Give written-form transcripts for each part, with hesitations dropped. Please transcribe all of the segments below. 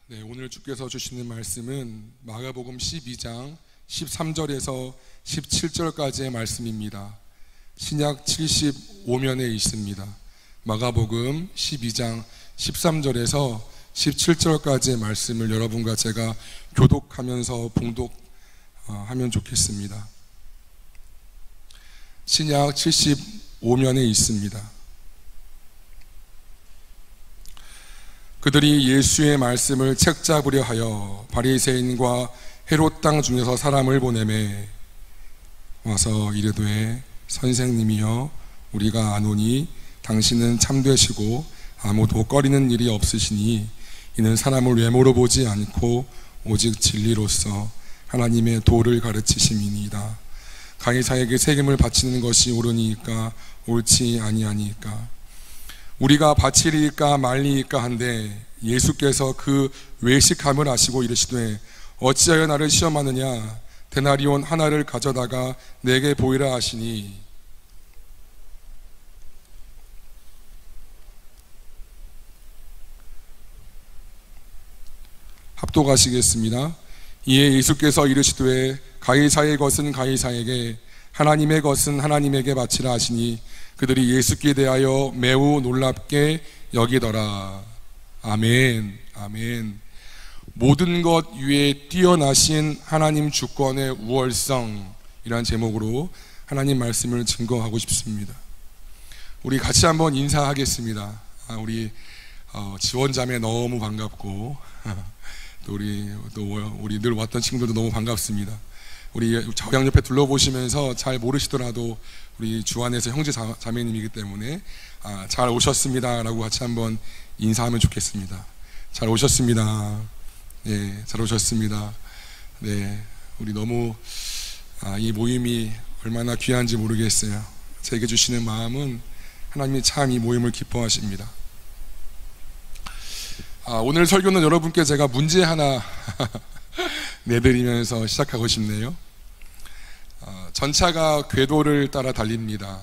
네, 오늘 주께서 주시는 말씀은 마가복음 12장 13절에서 17절까지의 말씀입니다. 신약 75면에 있습니다. 마가복음 12장 13절에서 17절까지의 말씀을 여러분과 제가 교독하면서 봉독하면 좋겠습니다. 신약 75면에 있습니다. 그들이 예수의 말씀을 책잡으려 하여 바리새인과 헤롯 땅 중에서 사람을 보내매 와서 이르되 선생님이여 우리가 아노니 당신은 참되시고 아무도 꺼리는 일이 없으시니 이는 사람을 외모로 보지 않고 오직 진리로서 하나님의 도를 가르치심이니이다. 가이사에게 세금을 바치는 것이 옳으니까 옳지 아니하니까 우리가 바치리이까 말리이까 한데 예수께서 그 외식함을 아시고 이르시되 어찌하여 나를 시험하느냐 데나리온 하나를 가져다가 내게 보이라 하시니 합독하시겠습니다. 이에 예수께서 이르시되 가이사의 것은 가이사에게 하나님의 것은 하나님에게 바치라 하시니 그들이 예수께 대하여 매우 놀랍게 여기더라. 아멘. 아멘. 모든 것 위에 뛰어나신 하나님 주권의 우월성이라는 제목으로 하나님 말씀을 증거하고 싶습니다. 우리 같이 한번 인사하겠습니다. 우리 지원자매 너무 반갑고 또 우리 늘 왔던 친구들도 너무 반갑습니다. 우리 저양 옆에 둘러보시면서 잘 모르시더라도 우리 주 안에서 형제 자매님이기 때문에 잘 오셨습니다 라고 같이 한번 인사하면 좋겠습니다. 잘 오셨습니다. 네, 잘 오셨습니다. 네, 우리 너무 이 모임이 얼마나 귀한지 모르겠어요. 제게 주시는 마음은 하나님이 참 이 모임을 기뻐하십니다. 오늘 설교는 여러분께 제가 문제 하나 내드리면서 시작하고 싶네요. 전차가 궤도를 따라 달립니다.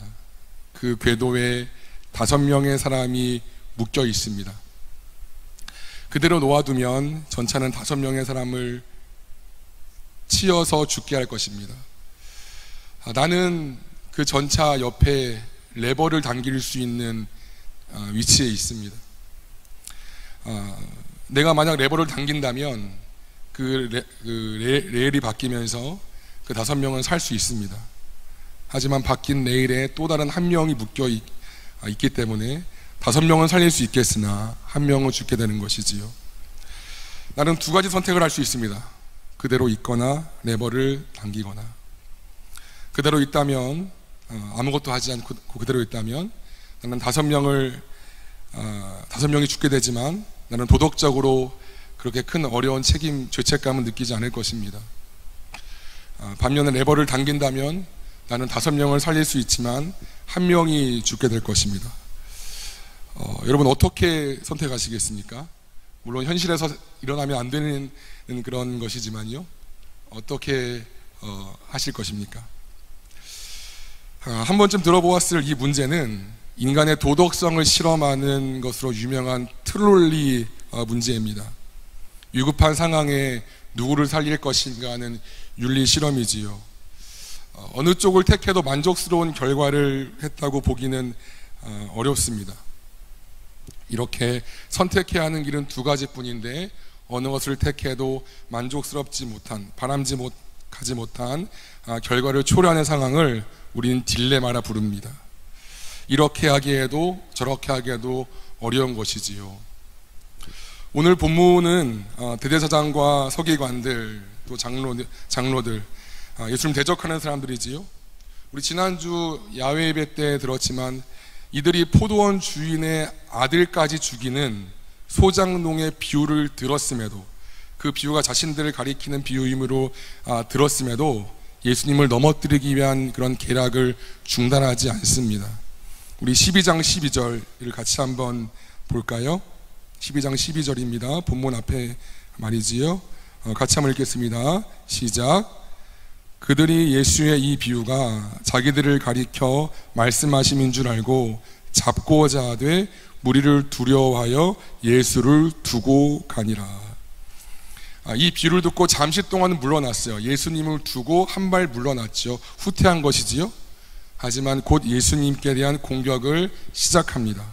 그 궤도에 5명의 사람이 묶여 있습니다. 그대로 놓아두면 전차는 5명의 사람을 치여서 죽게 할 것입니다. 나는 그 전차 옆에 레버를 당길 수 있는 위치에 있습니다. 내가 만약 레버를 당긴다면 그 레일이 바뀌면서 그 5명은 살 수 있습니다. 하지만 바뀐 레일에 또 다른 한 명이 묶여 있기 때문에 5명은 살릴 수 있겠으나 한 명은 죽게 되는 것이지요. 나는 2가지 선택을 할 수 있습니다. 그대로 있거나 레버를 당기거나. 그대로 있다면 아무것도 하지 않고 그대로 있다면 나는 5명이 죽게 되지만 나는 도덕적으로 그렇게 큰 어려운 죄책감은 느끼지 않을 것입니다. 반면에 레버를 당긴다면 나는 5명을 살릴 수 있지만 1명이 죽게 될 것입니다. 여러분 어떻게 선택하시겠습니까? 물론 현실에서 일어나면 안 되는 그런 것이지만요. 어떻게 하실 것입니까? 한 번쯤 들어보았을 이 문제는 인간의 도덕성을 실험하는 것으로 유명한 트롤리 문제입니다. 위급한 상황에 누구를 살릴 것인가 하는 윤리 실험이지요. 어느 쪽을 택해도 만족스러운 결과를 했다고 보기는 어렵습니다. 이렇게 선택해야 하는 길은 2가지뿐인데 어느 것을 택해도 만족스럽지 못한, 바람직하지 못한 결과를 초래하는 상황을 우리는 딜레마라 부릅니다. 이렇게 하기에도 저렇게 하기에도 어려운 것이지요. 오늘 본문은 대제사장과 서기관들 또 장로들 예수님 대적하는 사람들이지요. 우리 지난주 야외 예배 때 들었지만 이들이 포도원 주인의 아들까지 죽이는 소장농의 비유를 들었음에도 그 비유가 자신들을 가리키는 비유이므로 들었음에도 예수님을 넘어뜨리기 위한 그런 계략을 중단하지 않습니다. 우리 12장 12절을 같이 한번 볼까요? 12장 12절입니다. 본문 앞에 말이지요. 같이 한번 읽겠습니다. 시작. 그들이 예수의 이 비유가 자기들을 가리켜 말씀하심인 줄 알고 잡고자 하되 무리를 두려워하여 예수를 두고 가니라. 이 비유를 듣고 잠시 동안은 물러났어요. 예수님을 두고 한 발 물러났죠. 후퇴한 것이지요. 하지만 곧 예수님께 대한 공격을 시작합니다.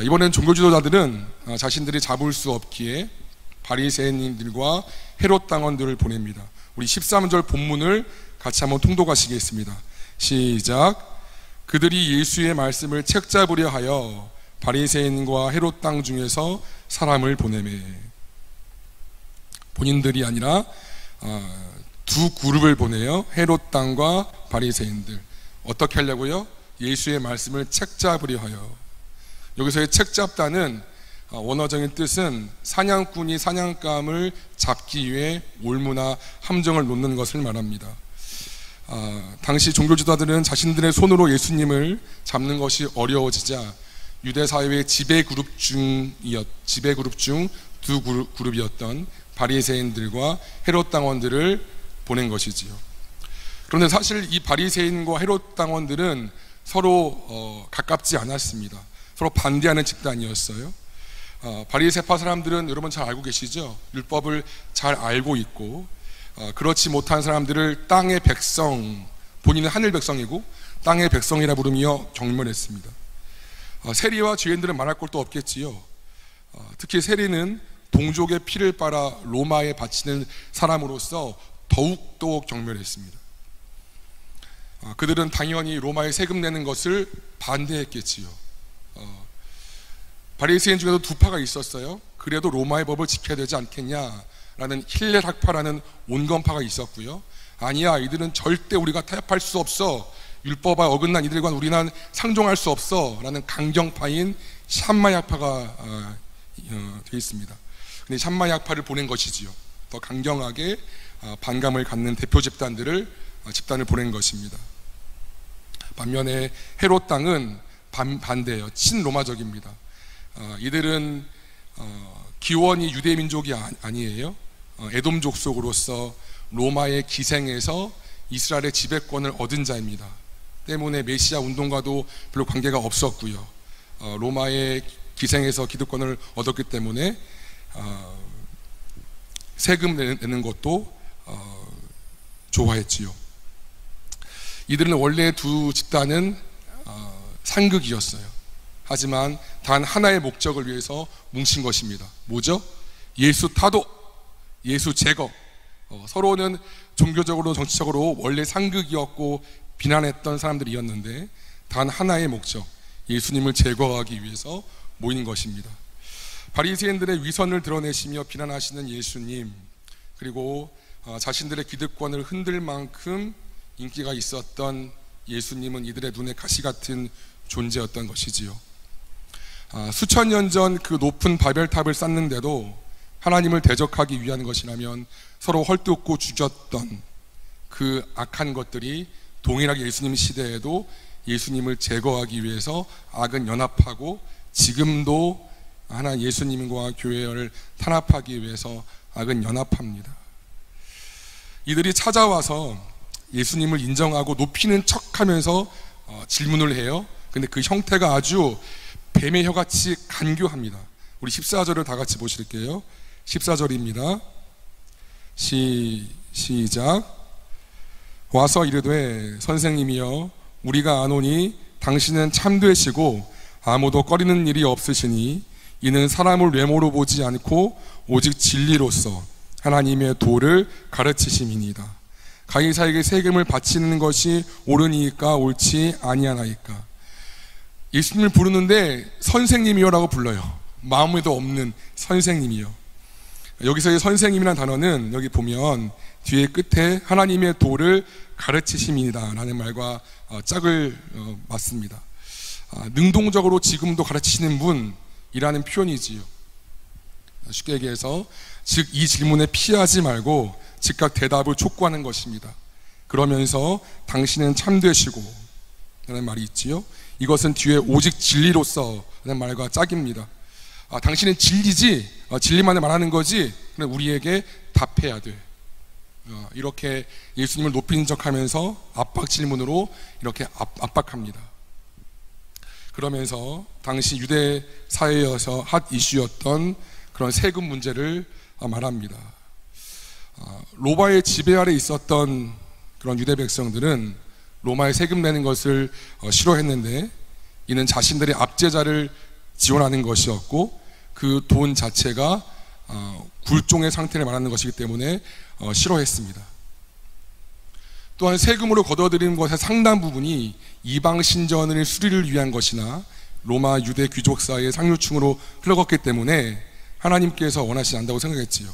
이번엔 종교 지도자들은 자신들이 잡을 수 없기에 바리새인들과 헤롯 당원들을 보냅니다. 우리 13절 본문을 같이 한번 통독하시겠습니다. 시작. 그들이 예수의 말씀을 책잡으려 하여 바리새인과 헤롯 당 중에서 사람을 보내매. 본인들이 아니라 두 그룹을 보내요. 헤롯 당과 바리새인들. 어떻게 하려고요? 예수의 말씀을 책잡으려 하여. 여기서의 책잡다는 원어적인 뜻은 사냥꾼이 사냥감을 잡기 위해 올무나 함정을 놓는 것을 말합니다. 당시 종교지도자들은 자신들의 손으로 예수님을 잡는 것이 어려워지자 유대 사회의 지배 그룹 중 두 그룹이었던 바리새인들과 헤롯 당원들을 보낸 것이지요. 그런데 사실 이 바리새인과 헤롯 당원들은 서로 가깝지 않았습니다. 서로 반대하는 집단이었어요. 바리새파 사람들은 여러분 잘 알고 계시죠? 율법을 잘 알고 있고, 그렇지 못한 사람들을 땅의 백성, 본인은 하늘 백성이고 땅의 백성이라 부르며 경멸했습니다. 세리와 죄인들은 말할 것도 없겠지요. 특히 세리는 동족의 피를 빨아 로마에 바치는 사람으로서 더욱더 경멸했습니다. 그들은 당연히 로마에 세금 내는 것을 반대했겠지요. 바리새인 중에도 두 파가 있었어요. 그래도 로마의 법을 지켜야 되지 않겠냐라는 힐렐 학파라는 온건파가 있었고요. 아니야, 이들은 절대 우리가 타협할 수 없어, 율법에 어긋난 이들과 우리는 상종할 수 없어 라는 강경파인 샴마이 학파가 되어 있습니다. 근데 샴마이 학파를 보낸 것이지요. 더 강경하게 반감을 갖는 대표 집단을 보낸 것입니다. 반면에 헤롯 당은 반대예요. 친로마적입니다. 이들은 기원이 유대 민족이 아니에요. 에돔 족속으로서 로마의 기생에서 이스라엘의 지배권을 얻은 자입니다. 때문에 메시아 운동과도 별로 관계가 없었고요. 로마의 기생에서 기득권을 얻었기 때문에 세금 내는 것도 좋아했지요. 이들은 원래 두 집단은 상극이었어요. 하지만 단 하나의 목적을 위해서 뭉친 것입니다. 뭐죠? 예수 타도, 예수 제거. 서로는 종교적으로 정치적으로 원래 상극이었고 비난했던 사람들이었는데 단 하나의 목적, 예수님을 제거하기 위해서 모인 것입니다. 바리새인들의 위선을 드러내시며 비난하시는 예수님, 그리고 자신들의 기득권을 흔들 만큼 인기가 있었던 예수님은 이들의 눈에 가시 같은 존재였던 것이지요. 수천 년 전 그 높은 바벨탑을 쌓는데도 하나님을 대적하기 위한 것이라면 서로 헐뜯고 죽였던 그 악한 것들이 동일하게 예수님 시대에도 예수님을 제거하기 위해서 악은 연합하고 지금도 하나 예수님과 교회를 탄압하기 위해서 악은 연합합니다. 이들이 찾아와서 예수님을 인정하고 높이는 척하면서 질문을 해요. 근데 그 형태가 아주 뱀의 혀같이 간교합니다. 우리 14절을 다 같이 보실게요. 14절입니다. 시작. 와서 이르되 선생님이여 우리가 아노니 당신은 참되시고 아무도 꺼리는 일이 없으시니 이는 사람을 외모로 보지 않고 오직 진리로서 하나님의 도를 가르치심이니이다. 가이사에게 세금을 바치는 것이 옳으니까 옳지 아니하나이까. 예수님을 부르는데 선생님이여 라고 불러요. 마음에도 없는 선생님이요. 여기서의 선생님이라는 단어는 여기 보면 뒤에 끝에 하나님의 도를 가르치심이다 라는 말과 짝을 맞습니다. 능동적으로 지금도 가르치시는 분이라는 표현이지요. 쉽게 얘기해서 즉 이 질문에 피하지 말고 즉각 대답을 촉구하는 것입니다. 그러면서 당신은 참되시고 라는 말이 있지요. 이것은 뒤에 오직 진리로서 라는 말과 짝입니다. 당신은 진리지, 진리만을 말하는 거지, 우리에게 답해야 돼. 이렇게 예수님을 높인 척하면서 압박 질문으로 이렇게 압박합니다. 그러면서 당시 유대 사회에서 핫 이슈였던 그런 세금 문제를 말합니다. 로마의 지배 아래 있었던 그런 유대 백성들은 로마에 세금 내는 것을 싫어했는데, 이는 자신들의 압제자를 지원하는 것이었고 그 돈 자체가 굴종의 상태를 말하는 것이기 때문에 싫어했습니다. 또한 세금으로 거둬들이는 것의 상당 부분이 이방 신전의 수리를 위한 것이나 로마 유대 귀족 사이의 상류층으로 흘러갔기 때문에 하나님께서 원하시지 않는다고 생각했지요.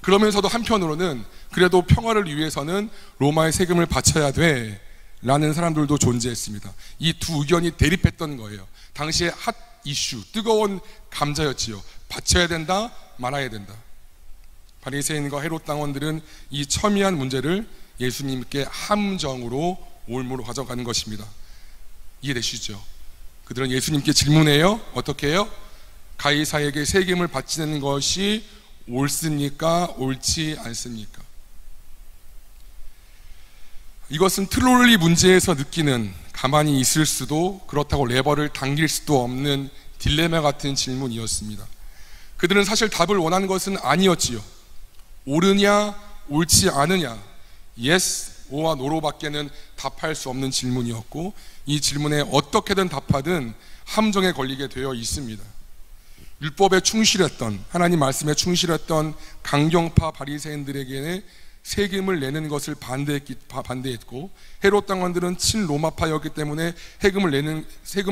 그러면서도 한편으로는 그래도 평화를 위해서는 로마의 세금을 바쳐야 돼 라는 사람들도 존재했습니다. 이 두 의견이 대립했던 거예요. 당시의 핫 이슈, 뜨거운 감자였지요. 바쳐야 된다, 말아야 된다. 바리새인과 헤롯 당원들은 이 첨예한 문제를 예수님께 함정으로 올무로 가져가는 것입니다. 이해되시죠? 그들은 예수님께 질문해요. 어떻게 해요? 가이사에게 세금을 바치는 것이 옳습니까? 옳지 않습니까? 이것은 트롤리 문제에서 느끼는 가만히 있을 수도 그렇다고 레버를 당길 수도 없는 딜레마 같은 질문이었습니다. 그들은 사실 답을 원하는 것은 아니었지요. 옳으냐 옳지 않으냐, yes, 오와 노로 밖에는 답할 수 없는 질문이었고, 이 질문에 어떻게든 답하든 함정에 걸리게 되어 있습니다. 율법에 충실했던, 하나님 말씀에 충실했던 강경파 바리새인들에게는 세금을 내는 것을 반대했고, 헤롯 당원들은 친로마파였기 때문에 세금을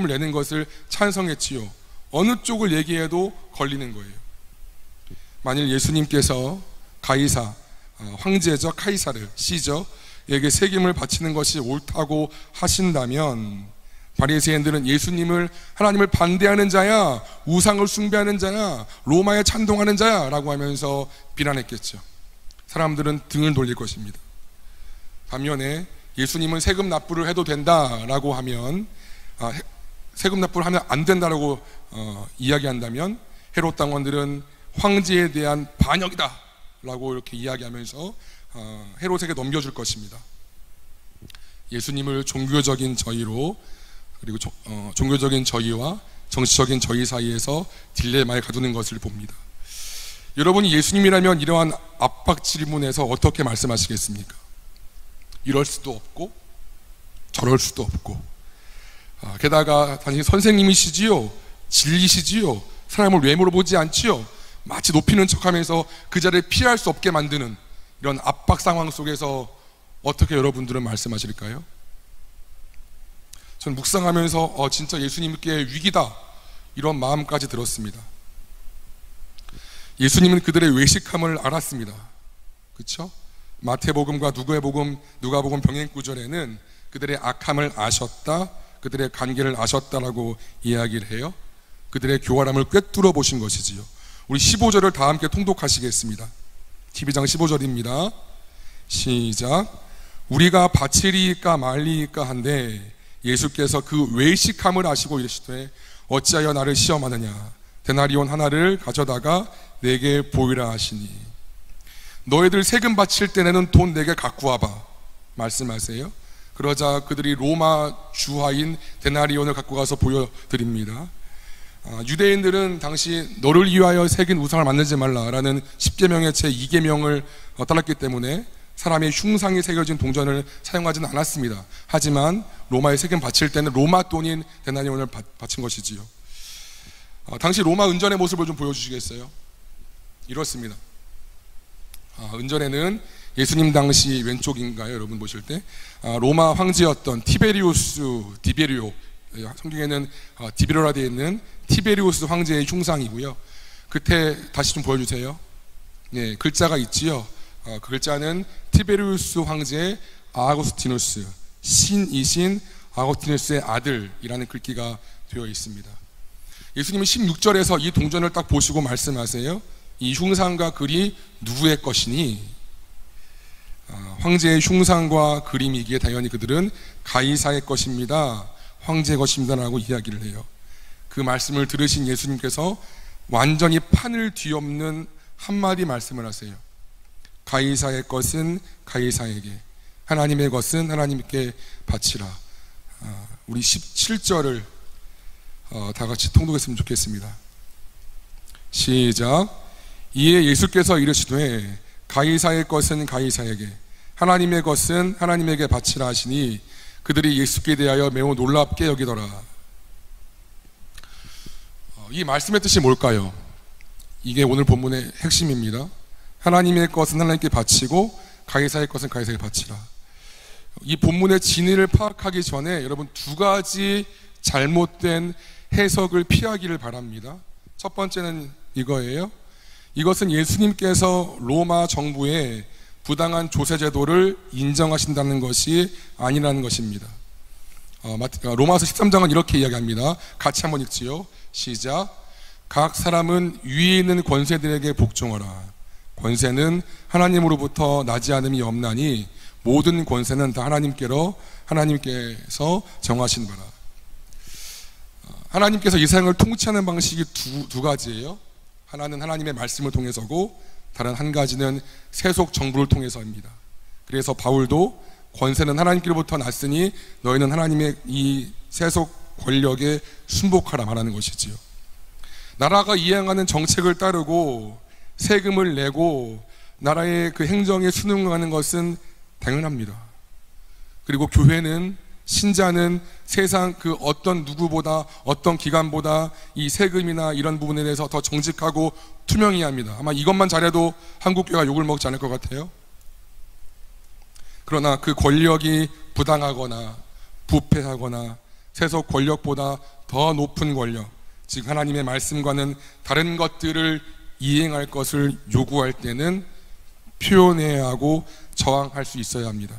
내는 것을 찬성했지요. 어느 쪽을 얘기해도 걸리는 거예요. 만일 예수님께서 가이사, 황제죠, 카이사를, 시저에게 세금을 바치는 것이 옳다고 하신다면 바리새인들은 예수님을 하나님을 반대하는 자야, 우상을 숭배하는 자야, 로마에 찬동하는 자야 라고 하면서 비난했겠죠. 사람들은 등을 돌릴 것입니다. 반면에 예수님은 세금 납부를 해도 된다라고 하면, 세금 납부를 하면 안 된다라고 이야기한다면 헤롯 당원들은 황제에 대한 반역이다 라고 이렇게 이야기하면서 헤롯에게 넘겨줄 것입니다. 예수님을 종교적인 저희로, 그리고 종교적인 저희와 정치적인 저희 사이에서 딜레마에 가두는 것을 봅니다. 여러분이 예수님이라면 이러한 압박 질문에서 어떻게 말씀하시겠습니까? 이럴 수도 없고 저럴 수도 없고, 게다가 당신 선생님이시지요, 진리시지요, 사람을 왜 물어보지 않지요, 마치 높이는 척하면서 그 자리를 피할 수 없게 만드는 이런 압박 상황 속에서 어떻게 여러분들은 말씀하실까요? 전 묵상하면서 진짜 예수님께 위기다, 이런 마음까지 들었습니다. 예수님은 그들의 외식함을 알았습니다. 그렇죠? 마태복음과 누가복음 병행 구절에는 그들의 악함을 아셨다, 그들의 관계를 아셨다라고 이야기를 해요. 그들의 교활함을 꿰뚫어 보신 것이지요. 우리 15절을 다 함께 통독하시겠습니다. 12장 15절입니다. 시작. 우리가 바치리이까 말리이까 한데 예수께서 그 외식함을 아시고 이르시되 어찌하여 나를 시험하느냐, 데나리온 하나를 가져다가 내게 보이라 하시니, 너희들 세금 바칠 때 내는 돈 내게 갖고 와봐 말씀하세요. 그러자 그들이 로마 주화인 데나리온을 갖고 가서 보여드립니다. 유대인들은 당시 너를 위하여 새긴 우상을 만들지 말라라는 10계명의 제2계명을 따랐기 때문에 사람의 흉상이 새겨진 동전을 사용하지는 않았습니다. 하지만 로마에 세금 바칠 때는 로마 돈인 데나리온을 바친 것이지요. 당시 로마 은전의 모습을 좀 보여주시겠어요? 이렇습니다. 은전에는 예수님 당시 왼쪽인가요? 여러분 보실 때 로마 황제였던 디베리오, 성경에는 디베로라 되어 있는 티베리우스 황제의 흉상이고요. 그때 다시 좀 보여주세요. 네, 글자가 있지요. 그 글자는 티베리우스 황제의 아우구스티누스, 신이신 아우구스티누스의 아들이라는 글귀가 되어 있습니다. 예수님은 16절에서 이 동전을 딱 보시고 말씀하세요. 이 흉상과 글이 누구의 것이니? 황제의 흉상과 그림이기에 당연히 그들은 가이사의 것입니다, 황제의 것입니다 라고 이야기를 해요. 그 말씀을 들으신 예수님께서 완전히 판을 뒤엎는 한마디 말씀을 하세요. 가이사의 것은 가이사에게, 하나님의 것은 하나님께 바치라. 우리 17절을 다 같이 통독했으면 좋겠습니다. 시작. 이에 예수께서 이르시되 가이사의 것은 가이사에게, 하나님의 것은 하나님에게 바치라 하시니 그들이 예수께 대하여 매우 놀랍게 여기더라. 이 말씀의 뜻이 뭘까요? 이게 오늘 본문의 핵심입니다. 하나님의 것은 하나님께 바치고 가이사의 것은 가이사에게 바치라. 이 본문의 진위를 파악하기 전에 여러분 두 가지 잘못된 해석을 피하기를 바랍니다. 첫 번째는 이거예요. 이것은 예수님께서 로마 정부의 부당한 조세 제도를 인정하신다는 것이 아니라는 것입니다. 로마서 13장은 이렇게 이야기합니다. 같이 한번 읽지요. 시작. 각 사람은 위에 있는 권세들에게 복종하라. 권세는 하나님으로부터 나지 않음이 없나니 모든 권세는 다 하나님께서 정하신 바라. 하나님께서 이 세상을 통치하는 방식이 두 가지예요. 하나는 하나님의 말씀을 통해서고 다른 한 가지는 세속 정부를 통해서입니다. 그래서 바울도 권세는 하나님께로부터 났으니 너희는 하나님의 이 세속 권력에 순복하라 말하는 것이지요. 나라가 이행하는 정책을 따르고 세금을 내고 나라의 그 행정에 순응하는 것은 당연합니다. 그리고 교회는, 신자는 세상 그 어떤 누구보다, 어떤 기관보다 이 세금이나 이런 부분에 대해서 더 정직하고 투명해야 합니다. 아마 이것만 잘해도 한국교회가 욕을 먹지 않을 것 같아요. 그러나 그 권력이 부당하거나 부패하거나 세속 권력보다 더 높은 권력, 즉 하나님의 말씀과는 다른 것들을 이행할 것을 요구할 때는 표현해야 하고 저항할 수 있어야 합니다.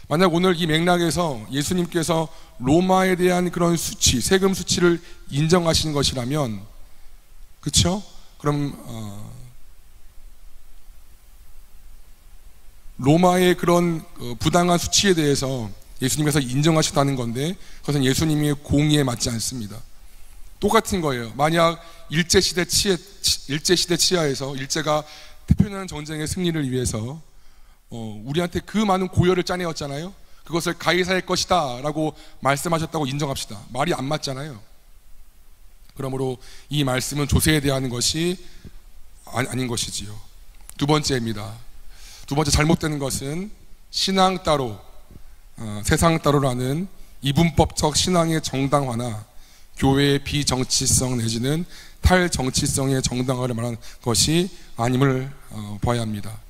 만약 오늘 이 맥락에서 예수님께서 로마에 대한 그런 수치, 세금 수치를 인정하신 것이라면, 그렇죠? 그럼 로마의 그런 부당한 수치에 대해서 예수님께서 인정하셨다는 건데 그것은 예수님의 공의에 맞지 않습니다. 똑같은 거예요. 만약 일제시대 치하에서 일제가 태평양 전쟁의 승리를 위해서 우리한테 그 많은 고열을 짜내었잖아요. 그것을 가이사의 것이다 라고 말씀하셨다고 인정합시다. 말이 안 맞잖아요. 그러므로 이 말씀은 조세에 대한 것이 아닌 것이지요. 두 번째입니다. 두 번째 잘못되는 것은 신앙 따로 세상 따로라는 이분법적 신앙의 정당화나 교회의 비정치성 내지는 탈정치성의 정당화를 말하는 것이 아님을 봐야 합니다.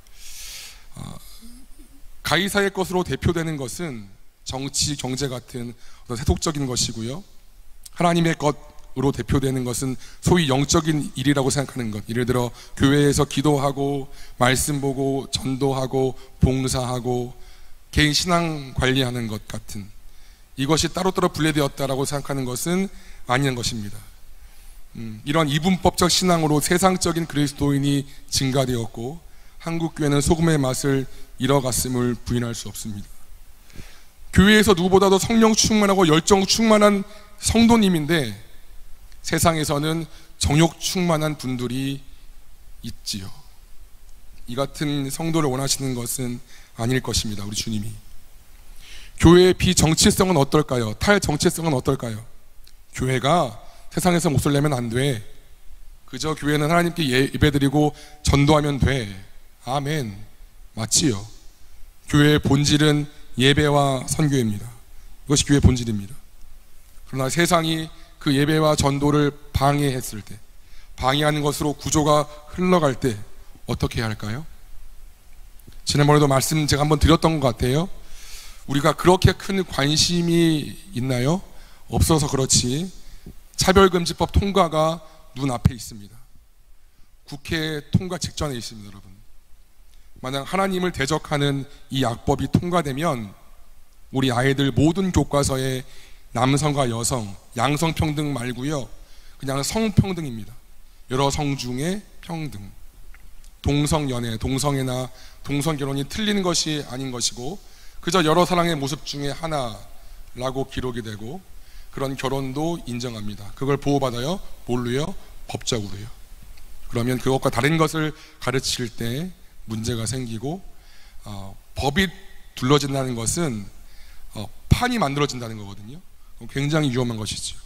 가이사의 것으로 대표되는 것은 정치, 경제 같은 어떤 세속적인 것이고요. 하나님의 것으로 대표되는 것은 소위 영적인 일이라고 생각하는 것. 예를 들어 교회에서 기도하고 말씀 보고 전도하고 봉사하고 개인 신앙 관리하는 것 같은, 이것이 따로따로 분리되었다라고 생각하는 것은 아닌 것입니다. 이런 이분법적 신앙으로 세상적인 그리스도인이 증가되었고 한국교회는 소금의 맛을 잃어갔음을 부인할 수 없습니다. 교회에서 누구보다도 성령 충만하고 열정 충만한 성도님인데 세상에서는 정욕 충만한 분들이 있지요. 이 같은 성도를 원하시는 것은 아닐 것입니다. 우리 주님이. 교회의 비정치성은 어떨까요? 탈정치성은 어떨까요? 교회가 세상에서 목소리 내면 안 돼. 그저 교회는 하나님께 예배드리고 전도하면 돼. 아멘. 맞지요. 교회의 본질은 예배와 선교입니다. 이것이 교회의 본질입니다. 그러나 세상이 그 예배와 전도를 방해했을 때, 방해하는 것으로 구조가 흘러갈 때 어떻게 해야 할까요? 지난번에도 말씀 제가 한번 드렸던 것 같아요. 우리가 그렇게 큰 관심이 있나요? 없어서 그렇지 차별금지법 통과가 눈앞에 있습니다. 국회 통과 직전에 있습니다. 여러분, 만약 하나님을 대적하는 이 악법이 통과되면 우리 아이들 모든 교과서에 남성과 여성, 양성평등 말고요, 그냥 성평등입니다. 여러 성 중에 평등, 동성연애, 동성애나 동성결혼이 틀린 것이 아닌 것이고 그저 여러 사랑의 모습 중에 하나라고 기록이 되고 그런 결혼도 인정합니다. 그걸 보호받아요. 뭘로요? 법적으로요. 그러면 그것과 다른 것을 가르칠 때 문제가 생기고 법이 둘러진다는 것은 판이 만들어진다는 거거든요. 굉장히 위험한 것이죠.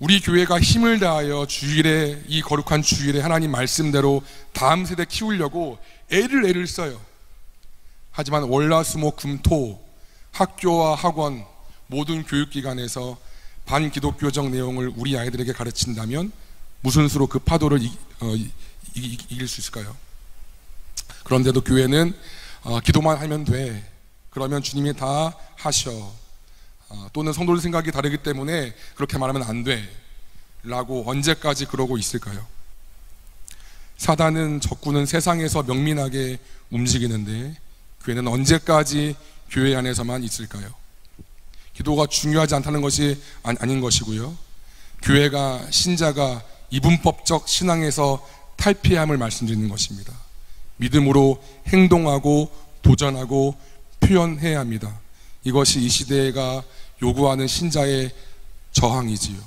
우리 교회가 힘을 다하여 주일에, 이 거룩한 주일에 하나님 말씀대로 다음 세대 키우려고 애를 써요. 하지만 월화수목금토 학교와 학원 모든 교육기관에서 반기독교적 내용을 우리 아이들에게 가르친다면 무슨 수로 그 파도를 이길 수 있을까요? 그런데도 교회는 기도만 하면 돼, 그러면 주님이 다 하셔, 또는 성도들 생각이 다르기 때문에 그렇게 말하면 안 돼 라고 언제까지 그러고 있을까요? 사단은, 적군은 세상에서 명민하게 움직이는데 교회는 언제까지 교회 안에서만 있을까요? 기도가 중요하지 않다는 것이 아닌 것이고요, 교회가, 신자가 이분법적 신앙에서 탈피함을 말씀드리는 것입니다. 믿음으로 행동하고 도전하고 표현해야 합니다. 이것이 이 시대가 요구하는 신자의 저항이지요.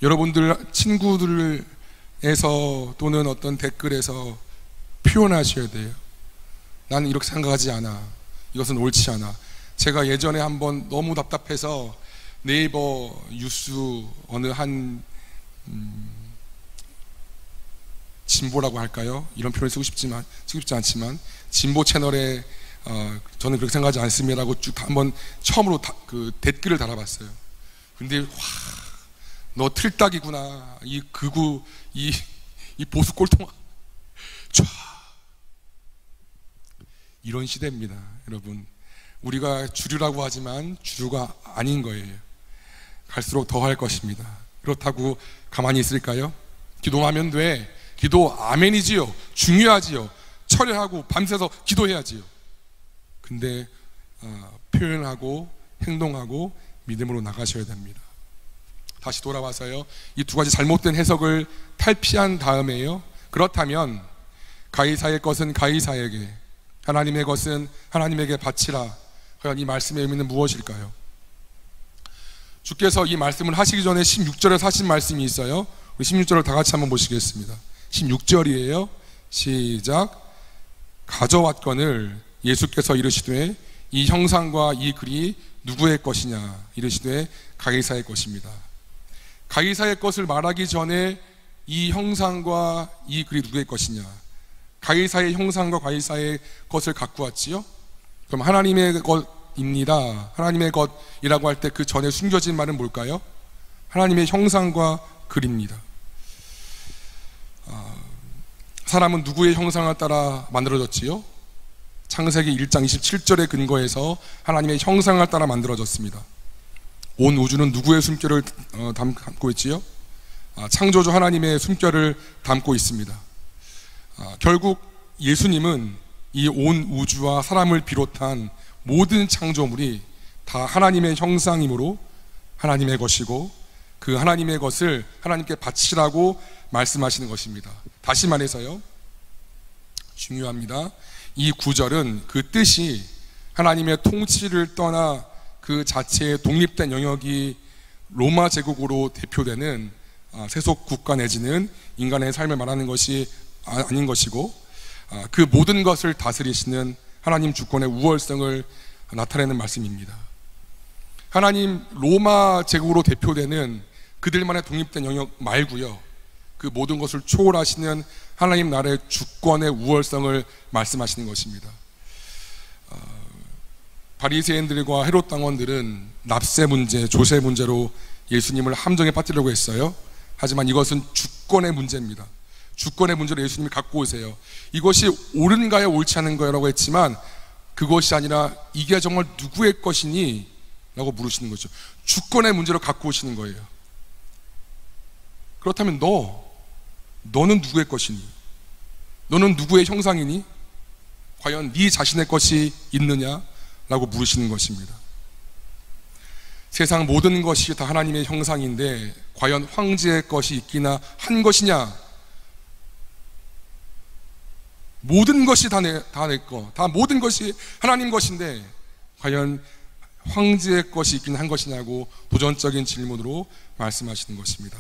여러분들 친구들에서 또는 어떤 댓글에서 표현하셔야 돼요. 나는 이렇게 생각하지 않아, 이것은 옳지 않아. 제가 예전에 한번 너무 답답해서 네이버 뉴스 어느 한 진보라고 할까요? 이런 표현을 쓰고 싶지 않지만 진보 채널에 저는 그렇게 생각하지 않습니다라고 쭉 한번 처음으로 그 댓글을 달아봤어요. 근데 너 틀딱이구나, 이 극우, 이 보수 꼴통아, 촤, 이런 시대입니다. 여러분, 우리가 주류라고 하지만 주류가 아닌 거예요. 갈수록 더 할 것입니다. 그렇다고 가만히 있을까요? 기도하면 돼, 기도 아멘이지요, 중요하지요, 철회하고 밤새서 기도해야지요. 근데 표현하고 행동하고 믿음으로 나가셔야 됩니다. 다시 돌아와서요, 이 두 가지 잘못된 해석을 탈피한 다음에요, 그렇다면 가이사의 것은 가이사에게, 하나님의 것은 하나님에게 바치라. 과연 이 말씀의 의미는 무엇일까요? 주께서 이 말씀을 하시기 전에 16절에서 하신 말씀이 있어요. 우리 16절을 다 같이 한번 보시겠습니다. 16절이에요. 시작. 가져왔거늘 예수께서 이르시되 이 형상과 이 글이 누구의 것이냐, 이르시되 가이사의 것입니다. 가이사의 것을 말하기 전에 이 형상과 이 글이 누구의 것이냐, 가이사의 형상과 가이사의 것을 갖고 왔지요. 그럼 하나님의 것입니다, 하나님의 것이라고 할 때 그 전에 숨겨진 말은 뭘까요? 하나님의 형상과 글입니다. 사람은 누구의 형상을 따라 만들어졌지요? 창세기 1장 27절의 근거에서 하나님의 형상을 따라 만들어졌습니다. 온 우주는 누구의 숨결을 담고 있지요? 창조주 하나님의 숨결을 담고 있습니다. 결국 예수님은 이 온 우주와 사람을 비롯한 모든 창조물이 다 하나님의 형상이므로 하나님의 것이고, 그 하나님의 것을 하나님께 바치라고 말씀하시는 것입니다. 다시 말해서요, 중요합니다. 이 구절은 그 뜻이 하나님의 통치를 떠나 그 자체의 독립된 영역이 로마 제국으로 대표되는 세속 국가 내지는 인간의 삶을 말하는 것이 아닌 것이고, 그 모든 것을 다스리시는 하나님 주권의 우월성을 나타내는 말씀입니다. 하나님 로마 제국으로 대표되는 그들만의 독립된 영역 말고요, 그 모든 것을 초월하시는 하나님 나라의 주권의 우월성을 말씀하시는 것입니다. 바리새인들과 헤롯 당원들은 납세 문제, 조세 문제로 예수님을 함정에 빠뜨리려고 했어요. 하지만 이것은 주권의 문제입니다. 주권의 문제를 예수님이 갖고 오세요. 이것이 옳은가요, 옳지 않은가요? 라고 했지만 그것이 아니라 이게 정말 누구의 것이니? 라고 물으시는 거죠. 주권의 문제로 갖고 오시는 거예요. 그렇다면 너는 누구의 것이니? 너는 누구의 형상이니? 과연 네 자신의 것이 있느냐? 라고 물으시는 것입니다. 세상 모든 것이 다 하나님의 형상인데 과연 황제의 것이 있기나 한 것이냐? 모든 것이 다 내 거, 다 모든 것이 하나님 것인데 과연 황제의 것이 있긴 한 것이냐고 도전적인 질문으로 말씀하시는 것입니다.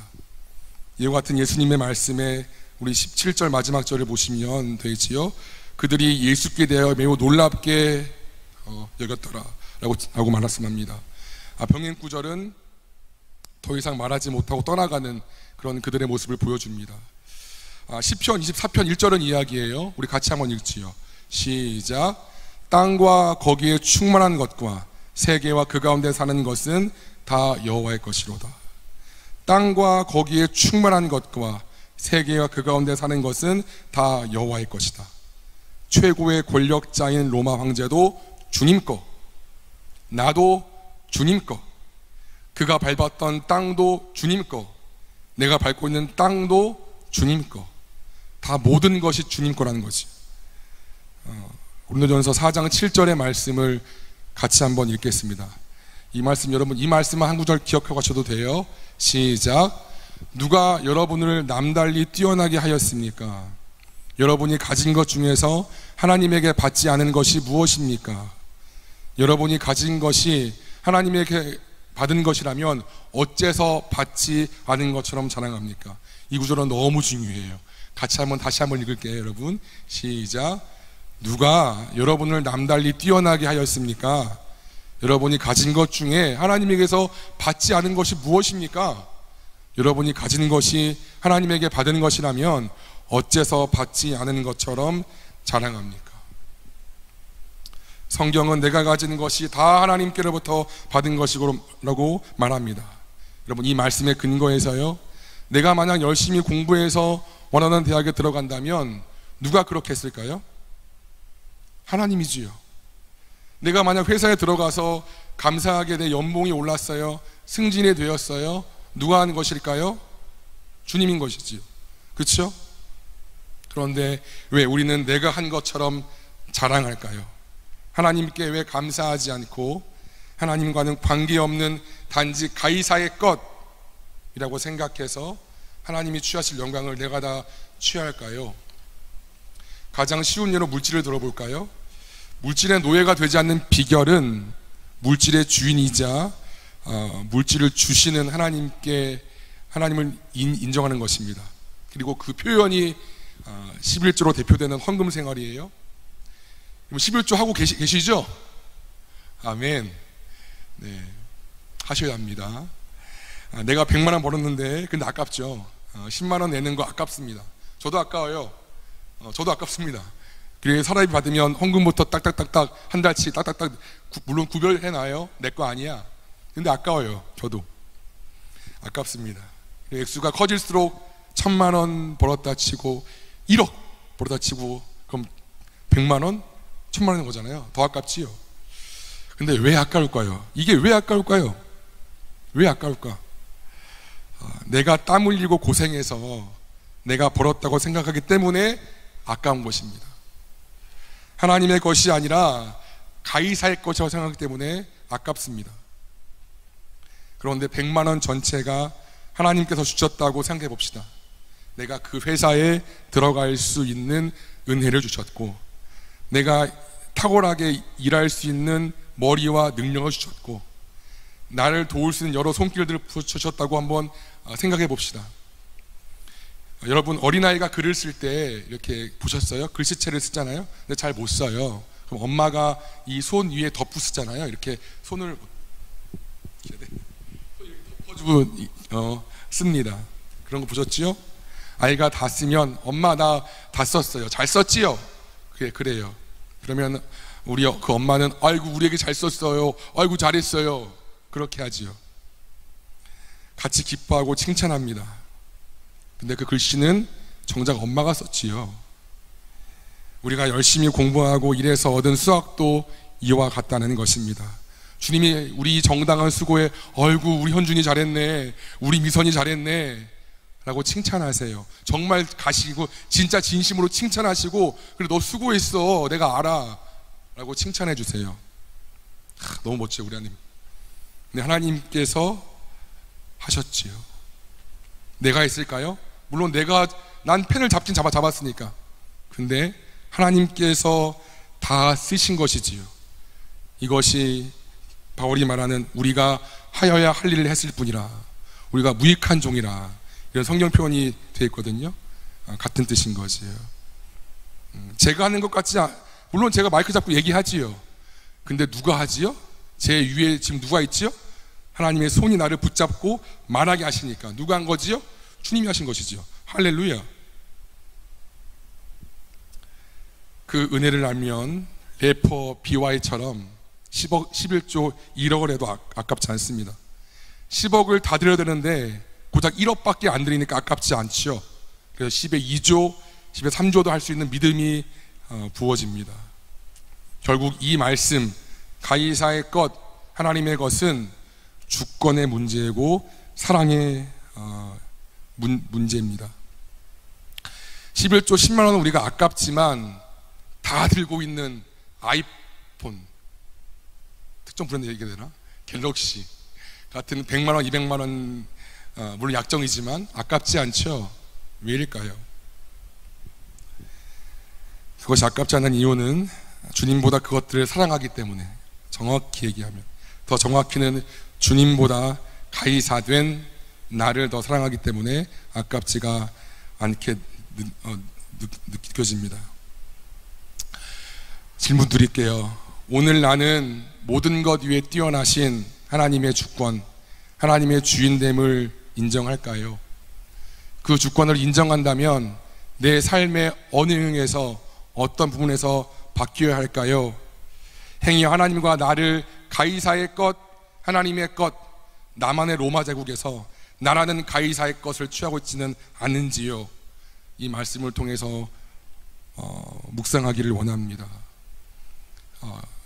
이와 같은 예수님의 말씀에 우리 17절 마지막 절을 보시면 되지요. 그들이 예수께 대하여 매우 놀랍게 여겼더라 라고 말씀합니다. 병행 구절은 더 이상 말하지 못하고 떠나가는 그런 그들의 모습을 보여줍니다. 시편 24편 1절은 이야기예요. 우리 같이 한번 읽지요. 시작. 땅과 거기에 충만한 것과 세계와 그 가운데 사는 것은 다 여호와의 것이로다. 땅과 거기에 충만한 것과 세계와 그 가운데 사는 것은 다 여호와의 것이다. 최고의 권력자인 로마 황제도 주님 거, 나도 주님 거, 그가 밟았던 땅도 주님 거, 내가 밟고 있는 땅도 주님 거, 다 모든 것이 주님 거라는 거지. 고린도전서 4장 7절의 말씀을 같이 한번 읽겠습니다. 이 말씀, 여러분 이 말씀만 한 구절 기억하고 가셔도 돼요. 시작. 누가 여러분을 남달리 뛰어나게 하였습니까? 여러분이 가진 것 중에서 하나님에게 받지 않은 것이 무엇입니까? 여러분이 가진 것이 하나님에게 받은 것이라면 어째서 받지 않은 것처럼 자랑합니까? 이 구절은 너무 중요해요. 같이 다시 한번 읽을게요, 여러분. 시작. 누가 여러분을 남달리 뛰어나게 하였습니까? 여러분이 가진 것 중에 하나님에게서 받지 않은 것이 무엇입니까? 여러분이 가진 것이 하나님에게 받은 것이라면 어째서 받지 않은 것처럼 자랑합니까? 성경은 내가 가진 것이 다 하나님께로부터 받은 것이라고 말합니다. 여러분 이 말씀의 근거에서요, 내가 만약 열심히 공부해서 원하는 대학에 들어간다면 누가 그렇게 했을까요? 하나님이지요. 내가 만약 회사에 들어가서 감사하게 내 연봉이 올랐어요, 승진이 되었어요, 누가 한 것일까요? 주님인 것이지요. 그렇죠? 그런데 왜 우리는 내가 한 것처럼 자랑할까요? 하나님께 왜 감사하지 않고 하나님과는 관계없는 단지 가이사의 것이라고 생각해서 하나님이 취하실 영광을 내가 다 취할까요? 가장 쉬운 예로 물질을 들어볼까요? 물질의 노예가 되지 않는 비결은 물질의 주인이자 물질을 주시는 하나님을 인정하는 것입니다. 그리고 그 표현이 11조로 대표되는 헌금 생활이에요. 11조 하고 계시죠? 아멘. 네, 하셔야 합니다. 내가 100만 원 벌었는데 근데 아깝죠. 10만 원 내는 거 아깝습니다. 저도 아까워요. 저도 아깝습니다. 그래서 사람이 받으면 헌금부터 딱딱딱딱 한 달치 딱딱딱 물론 구별해놔요. 내 거 아니야. 근데 아까워요. 저도 아깝습니다. 액수가 커질수록 1000만 원 벌었다 치고 1억 벌었다 치고 그럼 100만 원? 1000만 원인 거잖아요. 더 아깝지요. 근데 왜 아까울까요? 이게 왜 아까울까요? 왜 아까울까? 내가 땀 흘리고 고생해서 내가 벌었다고 생각하기 때문에 아까운 것입니다. 하나님의 것이 아니라 가이사의 것이라고 생각하기 때문에 아깝습니다. 그런데 100만 원 전체가 하나님께서 주셨다고 생각해 봅시다. 내가 그 회사에 들어갈 수 있는 은혜를 주셨고, 내가 탁월하게 일할 수 있는 머리와 능력을 주셨고, 나를 도울 수 있는 여러 손길들을 주셨다고 한번 생각해 봅시다. 여러분 어린아이가 글을 쓸 때 이렇게 보셨어요? 글씨체를 쓰잖아요. 근데 잘 못 써요. 그럼 엄마가 이 손 위에 덮고 쓰잖아요. 이렇게 손을 덮어주고 씁니다. 그런 거 보셨지요? 아이가 다 쓰면 엄마 나 다 썼어요. 잘 썼지요? 그래요. 그러면 그 엄마는 아이고 우리에게 잘 썼어요. 아이고 잘했어요. 그렇게 하지요. 같이 기뻐하고 칭찬합니다. 근데 그 글씨는 정작 엄마가 썼지요. 우리가 열심히 공부하고 일해서 얻은 수학도 이와 같다는 것입니다. 주님이 우리 정당한 수고에 아이고 우리 현준이 잘했네, 우리 미선이 잘했네 라고 칭찬하세요. 정말 가시고 진짜 진심으로 칭찬하시고, 그래 너 수고했어 내가 알아 라고 칭찬해 주세요. 너무 멋져요 우리 하나님. 근데 하나님께서 하셨지요. 내가 했을까요? 물론 난 펜을 잡았으니까. 근데 하나님께서 다 쓰신 것이지요. 이것이 바울이 말하는 우리가 하여야 할 일을 했을 뿐이라, 우리가 무익한 종이라, 이런 성경 표현이 되어 있거든요. 같은 뜻인 거지요. 제가 하는 것 같지 물론 제가 마이크 잡고 얘기하지요. 근데 누가 하지요? 제 위에 지금 누가 있지요? 하나님의 손이 나를 붙잡고 말하게 하시니까 누가 한 거지요? 주님이 하신 것이지요. 할렐루야. 그 은혜를 알면 래퍼 BY처럼 10억, 11조 1억을 해도 아깝지 않습니다. 10억을 다 드려야 되는데 고작 1억밖에 안 드리니까 아깝지 않죠. 그래서 10에 2조, 10에 3조도 할 수 있는 믿음이 부어집니다. 결국 이 말씀, 가이사의 것, 하나님의 것은 주권의 문제이고 사랑의 문제입니다. 11조 10만 원은 우리가 아깝지만 다 들고 있는 아이폰, 특정 브랜드 얘기해야 되나? 갤럭시 같은 100만 원, 200만 원, 물론 약정이지만 아깝지 않죠? 왜일까요? 그것이 아깝지 않은 이유는 주님보다 그것들을 사랑하기 때문에, 정확히 얘기하면, 더 정확히는 주님보다 가이사된 나를 더 사랑하기 때문에 아깝지가 않게 느껴집니다. 질문 드릴게요. 오늘 나는 모든 것 위에 뛰어나신 하나님의 주권, 하나님의 주인됨을 인정할까요? 그 주권을 인정한다면 내 삶의 어느 영역에서, 어떤 부분에서 바뀌어야 할까요? 행여 하나님과 나를 가이사의 것, 하나님의 것, 나만의 로마 제국에서 나라는 가이사의 것을 취하고 있지는 않는지요? 이 말씀을 통해서 묵상하기를 원합니다.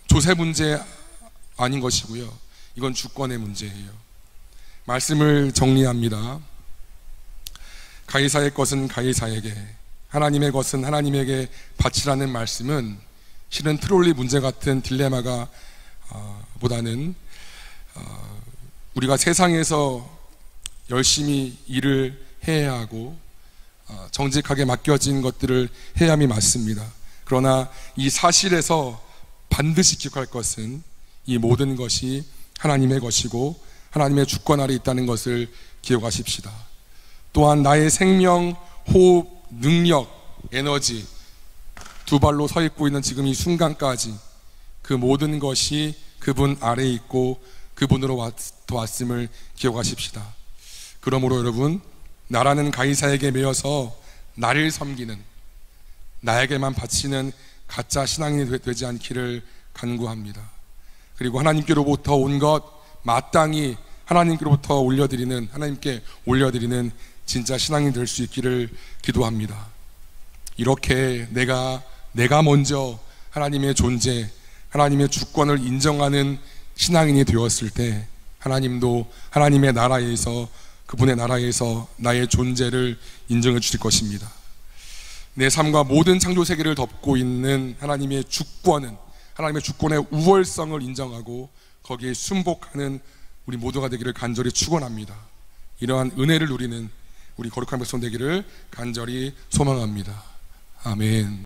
조세 문제 아닌 것이고요, 이건 주권의 문제예요. 말씀을 정리합니다. 가이사의 것은 가이사에게, 하나님의 것은 하나님에게 바치라는 말씀은 실은 트롤리 문제 같은 딜레마가 보다는 우리가 세상에서 열심히 일을 해야 하고 정직하게 맡겨진 것들을 해야 함이 맞습니다. 그러나 이 사실에서 반드시 기억할 것은 이 모든 것이 하나님의 것이고 하나님의 주권 아래 있다는 것을 기억하십시다. 또한 나의 생명, 호흡, 능력, 에너지, 두 발로 서 있고 있는 지금 이 순간까지 그 모든 것이 그분 아래에 있고 그분으로 왔음을 기억하십시다. 그러므로 여러분, 나라는 가이사에게 매여서 나를 섬기는, 나에게만 바치는 가짜 신앙인이 되지 않기를 간구합니다. 그리고 하나님께로부터 온 것 마땅히 하나님께로부터 올려드리는, 하나님께 올려드리는 진짜 신앙이 될 수 있기를 기도합니다. 이렇게 내가 먼저 하나님의 존재, 하나님의 주권을 인정하는 신앙인이 되었을 때 하나님도 하나님의 나라에서, 그분의 나라에서 나의 존재를 인정해 주실 것입니다. 내 삶과 모든 창조 세계를 덮고 있는 하나님의 주권은, 하나님의 주권의 우월성을 인정하고 거기에 순복하는 우리 모두가 되기를 간절히 축원합니다. 이러한 은혜를 누리는 우리 거룩한 백성 되기를 간절히 소망합니다. 아멘.